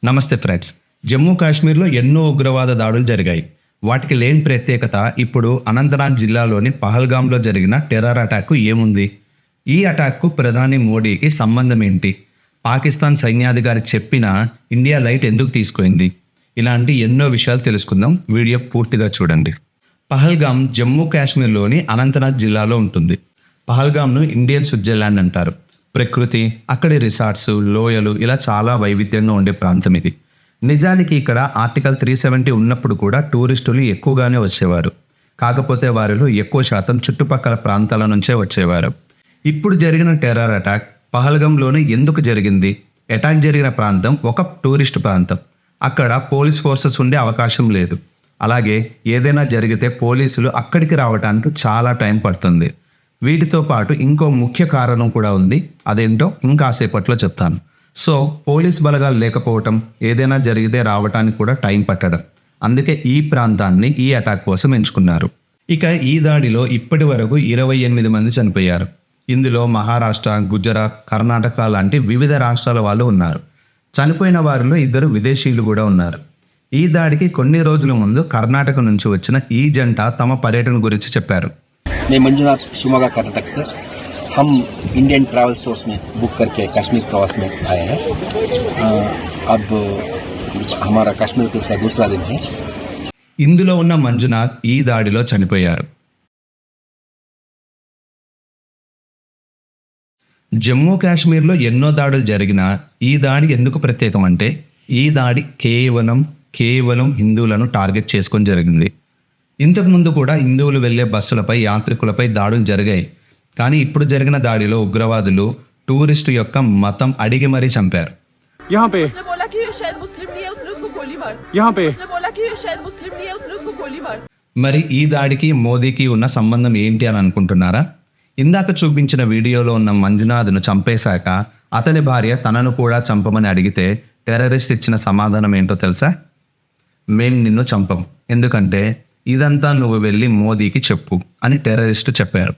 నమస్తే ఫ్రెండ్స్. జమ్మూ కాశ్మీర్లో ఎన్నో ఉగ్రవాద దాడులు జరిగాయి. వాటికి లేని ప్రత్యేకత ఇప్పుడు అనంతనాగ్ జిల్లాలోని పహల్గామ్లో జరిగిన టెర్రర్ అటాక్కు ఏముంది? ఈ అటాక్కు ప్రధాని మోడీకి సంబంధం ఏంటి? పాకిస్తాన్ సైన్యాధికారి చెప్పినా ఇండియా లైట్ ఎందుకు తీసుకుంది? ఇలాంటి ఎన్నో విషయాలు తెలుసుకుందాం. వీడియో పూర్తిగా చూడండి. పహల్గామ్ జమ్మూ కాశ్మీర్లోని అనంతనాగ్ జిల్లాలో ఉంటుంది. పహల్గామ్ను ఇండియన్ స్విట్జర్లాండ్ అంటారు. ప్రకృతి, అక్కడి రిసార్ట్స్, లోయలు ఇలా చాలా వైవిధ్యంగా ఉండే ప్రాంతం ఇది. నిజానికి ఇక్కడ ఆర్టికల్ 370 ఉన్నప్పుడు కూడా టూరిస్టులు ఎక్కువగానే వచ్చేవారు. కాకపోతే వారిలో ఎక్కువ శాతం చుట్టుపక్కల ప్రాంతాల నుంచే వచ్చేవారు. ఇప్పుడు జరిగిన టెర్రర్ అటాక్ పహల్గామ్లోనే ఎందుకు జరిగింది? అటాక్ జరిగిన ప్రాంతం ఒక టూరిస్ట్ ప్రాంతం. అక్కడ పోలీస్ ఫోర్సెస్ ఉండే అవకాశం లేదు. అలాగే ఏదైనా జరిగితే పోలీసులు అక్కడికి రావడానికి చాలా టైం పడుతుంది. వీటితో పాటు ఇంకో ముఖ్య కారణం కూడా ఉంది. అదేంటో ఇంకాసేపట్లో చెప్తాను. సో పోలీస్ బలగాలు లేకపోవటం, ఏదైనా జరిగితే రావటానికి కూడా టైం పట్టడం. అందుకే ఈ ప్రాంతాన్ని ఈ అటాక్ కోసం ఎంచుకున్నారు. ఇక ఈ దాడిలో ఇప్పటి వరకు 28 మంది చనిపోయారు. ఇందులో మహారాష్ట్ర, గుజరాత్, కర్ణాటక లాంటి వివిధ రాష్ట్రాల వాళ్ళు ఉన్నారు. చనిపోయిన వారిలో 2 విదేశీయులు కూడా ఉన్నారు. ఈ దాడికి కొన్ని రోజుల ముందు కర్ణాటక నుంచి వచ్చిన ఈ జంట తమ పర్యటన గురించి చెప్పారు. मैं मंजुनाथ शिवमोगा कर्नाटक से। हम इंडियन ट्रैवल स्टोर्स में बुक करके कश्मीर प्रवास में आए हैं। अब हमारा कश्मीर ट्रिप का दूसरा दिन है। ఇందులో ఉన్న మంజునాథ్ ఈ దాడిలో చనిపోయారు. జమ్మూ కాశ్మీర్లో ఎన్నో దాడులు జరిగినా ఈ దాడి ఎందుకు ప్రత్యేకం అంటే, ఈ దాడి కేవలం హిందువులను టార్గెట్ చేసుకొని జరిగింది. ఇంతకుముందు కూడా హిందువులు వెళ్లే బస్సులపై, యాత్రికులపై దాడులు జరిగాయి. కానీ ఇప్పుడు జరిగిన దాడిలో ఉగ్రవాదులు టూరిస్టు యొక్క మతం అడిగి మరీ చంపారు. మరి ఈ దాడికి మోదీకి ఉన్న సంబంధం ఏంటి అని అనుకుంటున్నారా? ఇందాక చూపించిన వీడియోలో ఉన్న మంజునాథ్ను చంపేశాక అతని భార్య తనను కూడా చంపమని అడిగితే టెర్రరిస్ట్ ఇచ్చిన సమాధానం ఏంటో తెలుసా? మేము నిన్ను చంపం, ఎందుకంటే ఇదంతా నువ్వు వెళ్ళి మోదీకి చెప్పు అని టెర్రరిస్ట్ చెప్పారు.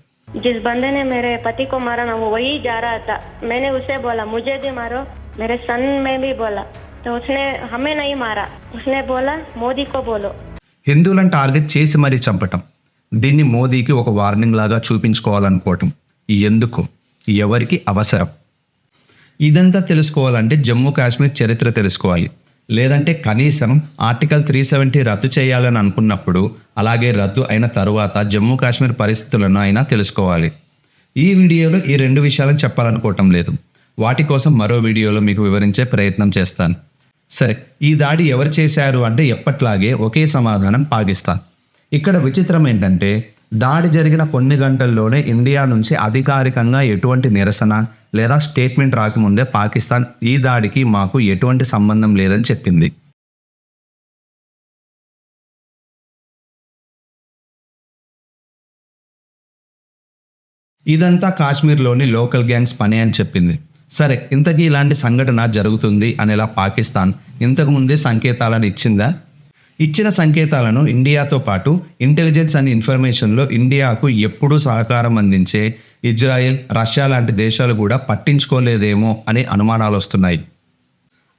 जिस बंदे ने मेरे पति को मारा ना, वो वही जा रहा था. मैंने उसे बोला मुझे भी मारो, मेरे सन में भी बोला, तो उसने हमें नहीं मारा. उसने बोला మోదీ को बोलो. హిందువులను టార్గెట్ చేసి మరీ చంపటం, దీన్ని మోదీకి ఒక వార్నింగ్ లాగా చూపించుకోవాలనుకోవటం ఎందుకు? ఎవరికి అవసరం? ఇదంతా తెలుసుకోవాలంటే జమ్మూ కాశ్మీర్ చరిత్ర తెలుసుకోవాలి. లేదంటే కనీసం ఆర్టికల్ 370 రద్దు చేయాలని అనుకున్నప్పుడు, అలాగే రద్దు అయిన తరువాత జమ్మూ కాశ్మీర్ పరిస్థితులను అయినా తెలుసుకోవాలి. ఈ వీడియోలో ఈ 2 విషయాలను చెప్పాలనుకోవటం లేదు. వాటి కోసం మరో వీడియోలో మీకు వివరించే ప్రయత్నం చేస్తాను. సరే, ఈ దాడి ఎవరు చేశారు అంటే ఎప్పట్లాగే ఒకే సమాధానం, పాకిస్తాన్. ఇక్కడ విచిత్రం ఏంటంటే, దాడి జరిగిన కొన్ని గంటల్లోనే ఇండియా నుంచి అధికారికంగా ఎటువంటి నిరసన లేదా స్టేట్మెంట్ రాకముందే పాకిస్తాన్ ఈ దాడికి మాకు ఎటువంటి సంబంధం లేదని చెప్పింది. ఇదంతా కాశ్మీర్లోని లోకల్ గ్యాంగ్స్ పని అని చెప్పింది. సరే, ఇంతకీ ఇలాంటి సంఘటన జరుగుతుంది అనేలా పాకిస్తాన్ ఇంతకుముందే సంకేతాలను ఇచ్చిందా? ఇచ్చిన సంకేతాలను ఇండియాతో పాటు ఇంటెలిజెన్స్ అండ్ ఇన్ఫర్మేషన్లో ఇండియాకు ఎప్పుడూ సహకారం అందించే ఇజ్రాయెల్, రష్యా లాంటి దేశాలు కూడా పట్టించుకోలేదేమో అనే అనుమానాలు వస్తున్నాయి.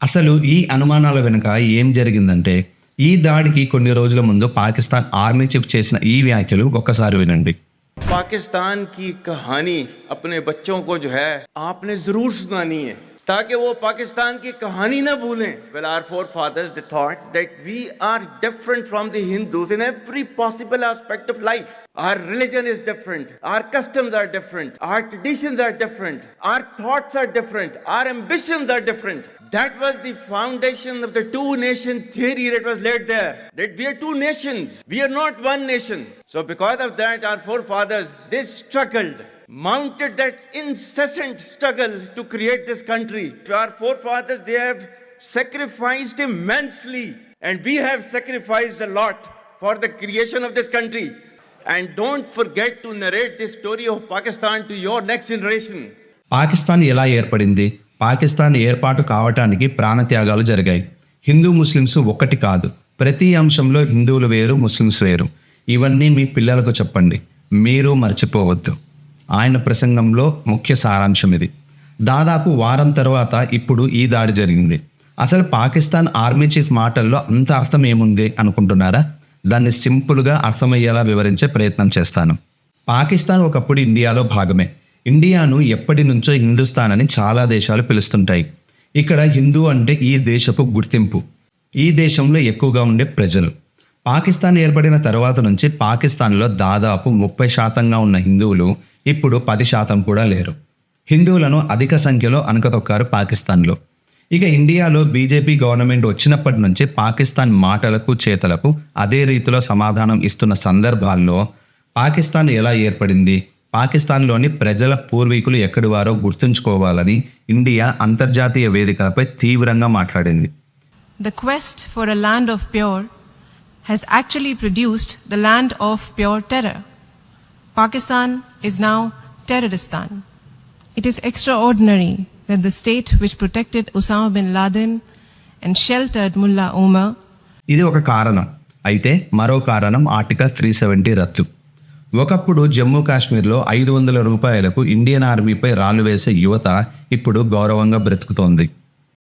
అసలు ఈ అనుమానాల వెనుక ఏం జరిగిందంటే, ఈ దాడికి కొన్ని రోజుల ముందు పాకిస్తాన్ ఆర్మీ చీఫ్ చేసిన ఈ వ్యాఖ్యలు ఒక్కసారి వినండి. पाकिस्तान की कहानी अपने बच्चों को जो है आपने जरूर सुनानी है, ताकि वो पाकिस्तान की कहानी ना भूलें. Well, our forefathers they thought that we are different from the Hindus in every possible aspect of life. Our religion is different, our customs are different, our traditions are different, our thoughts are different, our ambitions are different. That was the foundation of the two nation theory that was laid there. That we are two nations, we are not one nation. So because of that, our forefathers, they struggled, mounted that incessant struggle to create this country. Our forefathers, they have sacrificed immensely, and we have sacrificed a lot for the creation of this country. And don't forget to narrate this story of Pakistan to your next generation. Pakistan ఎలా ఏర్పడింది? పాకిస్తాన్ ఏర్పాటు కావటానికి ప్రాణత్యాగాలు జరిగాయి. Hindu Muslims ఒక్కటి కాదు, ప్రతి అంశంలో హిందువులు వేరు, ముస్లిమ్స్ వేరు. ఇవన్నీ మీ పిల్లలకు చెప్పండి, మీరు మర్చిపోవద్దు. ఆయన ప్రసంగంలో ముఖ్య సారాంశం ఇది. దాదాపు వారం తర్వాత ఇప్పుడు ఈ దాడి జరిగింది. అసలు పాకిస్తాన్ ఆర్మీ చీఫ్ మాటల్లో అంత అర్థం ఏముంది అనుకుంటున్నారా? దాన్ని సింపుల్గా అర్థమయ్యేలా వివరించే ప్రయత్నం చేస్తాను. పాకిస్తాన్ ఒకప్పుడు ఇండియాలో భాగమే. ఇండియాను ఎప్పటి నుంచో హిందుస్థాన్ అని చాలా దేశాలు పిలుస్తుంటాయి. ఇక్కడ హిందూ అంటే ఈ దేశపు గుర్తింపు, ఈ దేశంలో ఎక్కువగా ఉండే ప్రజలు. పాకిస్తాన్ ఏర్పడిన తర్వాత నుంచి పాకిస్తాన్లో దాదాపు 30% ఉన్న హిందువులు ఇప్పుడు 10% కూడా లేరు. హిందువులను అధిక సంఖ్యలో అణగదొక్కారు పాకిస్తాన్లో. ఇక ఇండియాలో బీజేపీ గవర్నమెంట్ వచ్చినప్పటి నుంచి పాకిస్తాన్ మాటలకు చేతలకు అదే రీతిలో సమాధానం ఇస్తున్న సందర్భాల్లో పాకిస్తాన్ ఎలా ఏర్పడింది, పాకిస్తాన్లోని ప్రజల పూర్వీకులు ఎక్కడి వారో గుర్తుంచుకోవాలని ఇండియా అంతర్జాతీయ వేదికలపై తీవ్రంగా మాట్లాడింది. The quest for a land of pure has actually produced the land of pure terror. Pakistan is now Terroristan. It is extraordinary that the state which protected Osama bin Laden and sheltered Mullah Omar. ఇది ఒక కారణం. అయితే మరో కారణం article 370 రద్దు. ఒకప్పుడు జమ్మూ కాశ్మీర్లో 500 రూపాయలకు ఇండియన్ ఆర్మీపై రాళ్లు వేసే యువత ఇప్పుడు గౌరవంగా బ్రతుకుతోంది.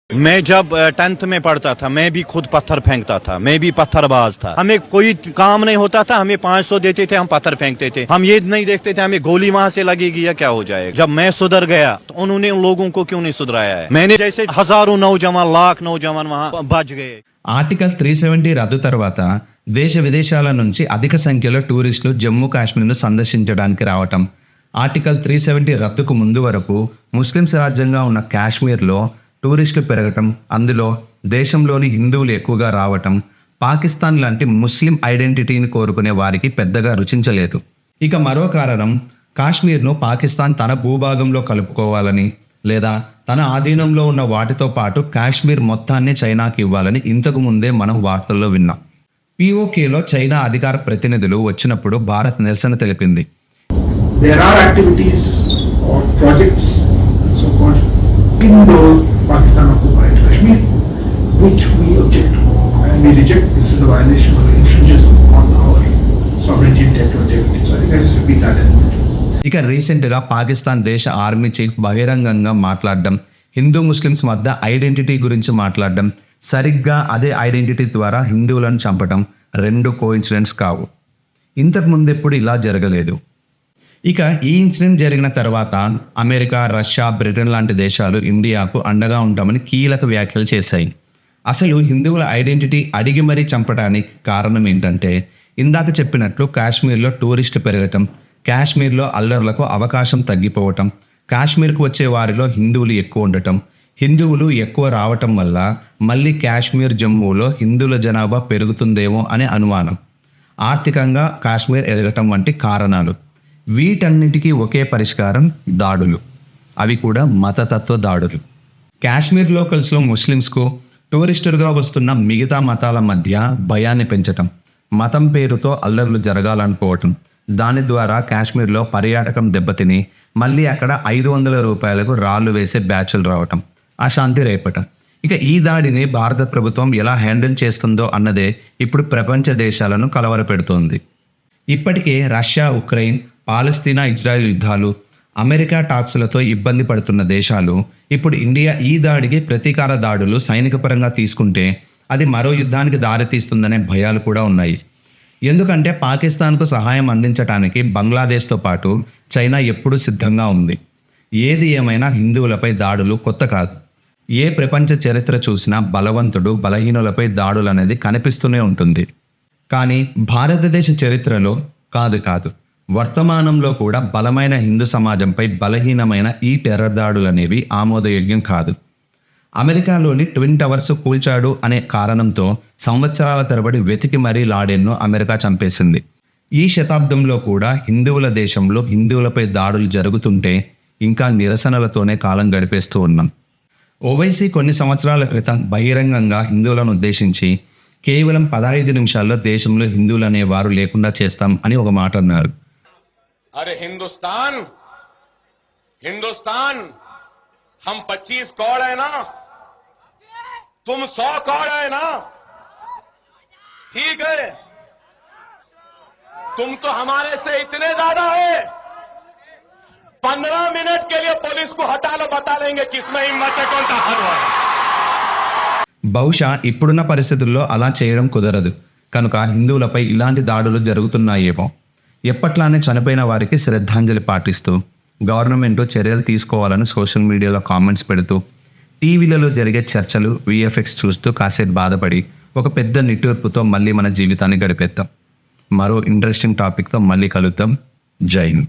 मैं जब 10th में पढ़ता था मैं भी खुद पत्थर फेंकता था, मैं भी पत्थरबाज था. हमें कोई काम नहीं होता था, हमें 500 देते थे, हम पत्थर फेंकते थे. हम ये नहीं देखते थे हमें गोली वहां से लगेगी या क्या हो जाएगा. जब मैं सुधर गया तो उन्होंने उन लोगों को क्यों नहीं सुधराया है. मैंने जैसे हजारों नौजवान, लाख नौजवान वहां बच गए. ఆర్టికల్ 370 రద్దు తర్వాత దేశ విదేశాల నుంచి అధిక సంఖ్యలో టూరిస్టులు జమ్మూ కాశ్మీర్ను సందర్శించడానికి రావటం, ఆర్టికల్ 370 రద్దుకు ముందు వరకు ముస్లిమ్స్ రాజ్యంగా ఉన్న కాశ్మీర్లో టూరిస్టులు పెరగటం, అందులో దేశంలోని హిందువులు ఎక్కువగా రావటం పాకిస్తాన్ లాంటి ముస్లిం ఐడెంటిటీని కోరుకునే వారికి పెద్దగా రుచించలేదు. ఇక మరో కారణం, కాశ్మీర్ను పాకిస్తాన్ తన భూభాగంలో కలుపుకోవాలని లేదా తన ఆధీనంలో ఉన్న వాటితో పాటు కాశ్మీర్ మొత్తాన్ని చైనాకి ఇవ్వాలని ఇంతకు ముందే మనం వార్తల్లో విన్నాం. పీఓకేలో చైనా అధికార ప్రతినిధులు వచ్చినప్పుడు భారత్ నిరసన తెలిపింది. There are activities or projects, so-called Indo-Pakistan occupied Kashmir, which we object to and we reject. This is a violation or infringes on our sovereignty and territoriality. So I think I just repeat that element. ఇక రీసెంట్గా పాకిస్తాన్ దేశ army chief బహిరంగంగా మాట్లాడడం, Hindu Muslims మధ్య identity గురించి మాట్లాడడం, సరిగ్గా అదే ఐడెంటిటీ ద్వారా హిందువులను చంపడం రెండు కోఇన్సిడెంట్స్ కావు. ఇంతకు ముందు ఎప్పుడు ఇలా జరగలేదు. ఇక ఈ ఇన్సిడెంట్ జరిగిన తర్వాత అమెరికా, రష్యా, బ్రిటన్ లాంటి దేశాలు ఇండియాకు అండగా ఉంటామని కీలక వ్యాఖ్యలు చేశాయి. అసలు హిందువుల ఐడెంటిటీ అడిగి మరీ చంపడానికి కారణం ఏంటంటే, ఇందాక చెప్పినట్లు కాశ్మీర్లో టూరిస్టులు పెరగటం, కాశ్మీర్లో అల్లర్లకు అవకాశం తగ్గిపోవటం, కాశ్మీర్కు వచ్చే వారిలో హిందువులు ఎక్కువ ఉండటం, హిందువులు ఎక్కువ రావటం వల్ల మళ్ళీ కాశ్మీర్, జమ్మూలో హిందువుల జనాభా పెరుగుతుందేమో అనే అనుమానం, ఆర్థికంగా కాశ్మీర్ ఎదగటం వంటి కారణాలు. వీటన్నిటికీ ఒకే పరిష్కారం, దాడులు. అవి కూడా మతతత్వ దాడులు. కాశ్మీర్ లోకల్స్లో ముస్లిమ్స్కు, టూరిస్టులుగా వస్తున్న మిగతా మతాల మధ్య భయాన్ని పెంచటం, మతం పేరుతో అల్లర్లు జరగాలనుకోవటం, దాని ద్వారా కాశ్మీర్లో పర్యాటకం దెబ్బతిని మళ్ళీ అక్కడ 500 రూపాయలకు రాళ్లు వేసే బ్యాచ్లు రావటం, అశాంతి రేపటం. ఇక ఈ దాడిని భారత ప్రభుత్వం ఎలా హ్యాండిల్ చేస్తుందో అన్నదే ఇప్పుడు ప్రపంచ దేశాలను కలవరపెడుతోంది. ఇప్పటికే రష్యా, ఉక్రెయిన్, పాలస్తీనా, ఇజ్రాయెల్ యుద్ధాలు, అమెరికా టాక్సులతో ఇబ్బంది పడుతున్న దేశాలు ఇప్పుడు ఇండియా ఈ దాడికి ప్రతీకార దాడులు సైనిక పరంగా తీసుకుంటే అది మరో యుద్ధానికి దారితీస్తుందనే భయాలు కూడా ఉన్నాయి. ఎందుకంటే పాకిస్తాన్కు సహాయం అందించడానికి బంగ్లాదేశ్తో పాటు చైనా ఎప్పుడూ సిద్ధంగా ఉంది. ఏది ఏమైనా హిందువులపై దాడులు కొత్త కాదు. ఏ ప్రపంచ చరిత్ర చూసినా బలవంతుడు బలహీనులపై దాడులు అనేది కనిపిస్తూనే ఉంటుంది. కానీ భారతదేశ చరిత్రలో కాదు వర్తమానంలో కూడా బలమైన హిందూ సమాజంపై బలహీనమైన ఈ టెర్రర్ దాడులు అనేవి ఆమోదయోగ్యం కాదు. అమెరికాలోని ట్విన్ టవర్స్ కూల్చాడు అనే కారణంతో సంవత్సరాల తరబడి వెతికి మరీ లాడెన్ను అమెరికా చంపేసింది. ఈ శతాబ్దంలో కూడా హిందువుల దేశంలో హిందువులపై దాడులు జరుగుతుంటే ఇంకా నిరసనలతోనే కాలం గడిపేస్తూ ఉన్నాం. ఓవైసీ కొన్ని సంవత్సరాల క్రితం బహిరంగంగా హిందువులను ఉద్దేశించి కేవలం 15 నిమిషాల్లో దేశంలో హిందువులు అనే వారు లేకుండా చేస్తాం అని ఒక మాట అన్నారు. अरे हिंदुस्तान हम 25 कौड़ है ना, तुम 100 कौड़ है ना, ठीक है, तुम तो हमारे से इतने ज्यादा है, 15 मिनट के लिए पुलिस को हटा लो, बता देंगे किसमें हिम्मत है, कौन ताकतवर है. బహుశా ఇప్పుడున్న పరిస్థితుల్లో అలా చేయడం కుదరదు కనుక హిందువులపై ఇలాంటి దాడులు జరుగుతున్నాయేమో. ఎప్పట్లానే చనిపోయిన వారికి శ్రద్ధాంజలి పాటిస్తూ గవర్నమెంట్ చర్యలు తీసుకోవాలని సోషల్ మీడియాలో కామెంట్స్ పెడుతూ టీవీలలో జరిగే చర్చలు విఎఫ్ఎక్స్ చూస్తూ కాసేపు బాధపడి ఒక పెద్ద నిట్టూర్పుతో మళ్ళీ మన జీవితాన్ని గడిపేద్దాం. మరో ఇంట్రెస్టింగ్ టాపిక్తో మళ్ళీ కలుద్దాం. జై హింద్.